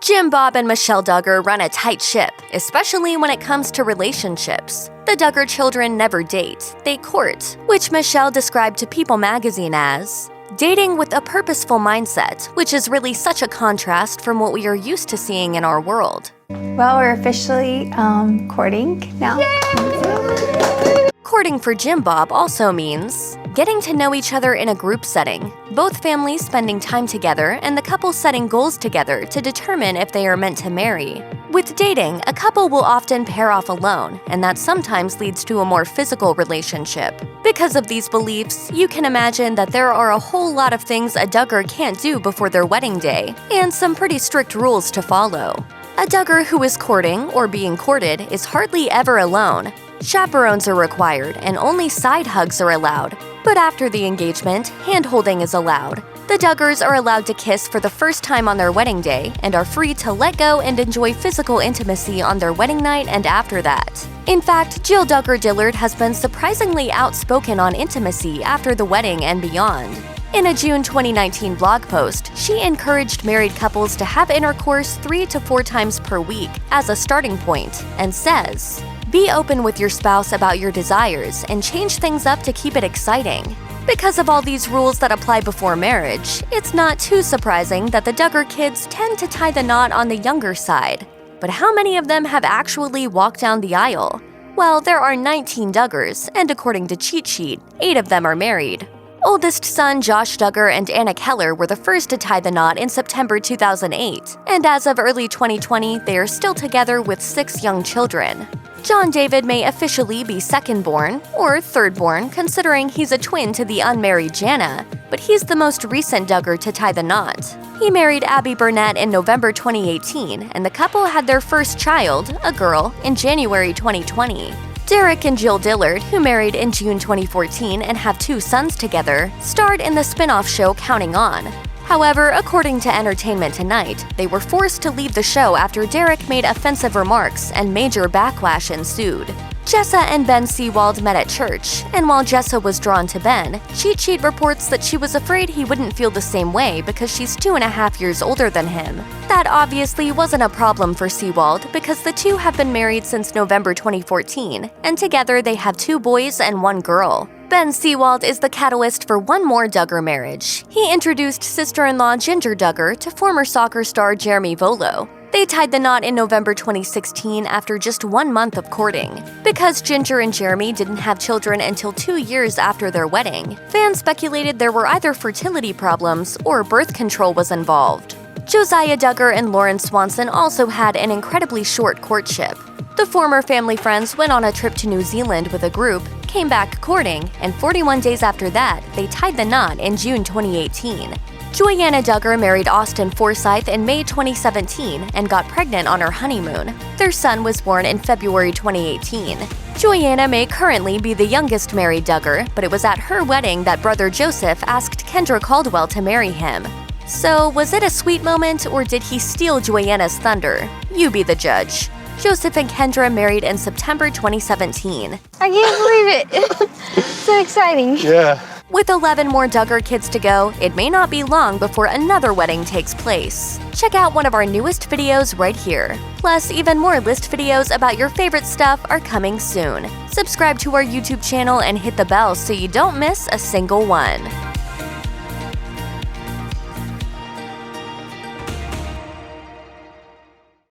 Jim Bob and Michelle Duggar run a tight ship, especially when it comes to relationships. The Duggar children never date, they court, which Michelle described to People magazine as dating with a purposeful mindset, which is really such a contrast from what we are used to seeing in our world. Well, we're officially courting now. Courting for Jim Bob also means getting to know each other in a group setting, both families spending time together and the couple setting goals together to determine if they are meant to marry. With dating, a couple will often pair off alone, and that sometimes leads to a more physical relationship. Because of these beliefs, you can imagine that there are a whole lot of things a Duggar can't do before their wedding day, and some pretty strict rules to follow. A Duggar who is courting or being courted is hardly ever alone. Chaperones are required and only side hugs are allowed. But after the engagement, hand-holding is allowed. The Duggars are allowed to kiss for the first time on their wedding day and are free to let go and enjoy physical intimacy on their wedding night and after that. In fact, Jill Duggar Dillard has been surprisingly outspoken on intimacy after the wedding and beyond. In a June 2019 blog post, she encouraged married couples to have intercourse 3 to 4 times per week as a starting point and says, "Be open with your spouse about your desires and change things up to keep it exciting." Because of all these rules that apply before marriage, it's not too surprising that the Duggar kids tend to tie the knot on the younger side. But how many of them have actually walked down the aisle? Well, there are 19 Duggars, and according to Cheat Sheet, 8 of them are married. Oldest son Josh Duggar and Anna Keller were the first to tie the knot in September 2008, and as of early 2020, they are still together with 6 young children. John David may officially be second-born, or third-born considering he's a twin to the unmarried Jana, but he's the most recent Duggar to tie the knot. He married Abby Burnett in November 2018, and the couple had their first child, a girl, in January 2020. Derek and Jill Dillard, who married in June 2014 and have 2 sons together, starred in the spin-off show Counting On. However, according to Entertainment Tonight, they were forced to leave the show after Derek made offensive remarks and major backlash ensued. Jessa and Ben Seawald met at church, and while Jessa was drawn to Ben, Cheat Sheet reports that she was afraid he wouldn't feel the same way because she's 2.5 years older than him. That obviously wasn't a problem for Seawald because the two have been married since November 2014, and together they have 2 boys and 1 girl. Ben Seawald is the catalyst for one more Duggar marriage. He introduced sister-in-law Ginger Duggar to former soccer star Jeremy Volo. They tied the knot in November 2016 after just 1 month of courting. Because Ginger and Jeremy didn't have children until 2 years after their wedding, fans speculated there were either fertility problems or birth control was involved. Josiah Duggar and Lauren Swanson also had an incredibly short courtship. The former family friends went on a trip to New Zealand with a group, came back courting, and 41 days after that, they tied the knot in June 2018. Joyanna Duggar married Austin Forsyth in May 2017 and got pregnant on her honeymoon. Their son was born in February 2018. Joyanna may currently be the youngest married Duggar, but it was at her wedding that brother Joseph asked Kendra Caldwell to marry him. So, was it a sweet moment or did he steal Joyanna's thunder? You be the judge. Joseph and Kendra married in September 2017. I can't believe it. So exciting. Yeah. With 11 more Duggar kids to go, it may not be long before another wedding takes place. Check out one of our newest videos right here. Plus, even more list videos about your favorite stuff are coming soon. Subscribe to our YouTube channel and hit the bell so you don't miss a single one.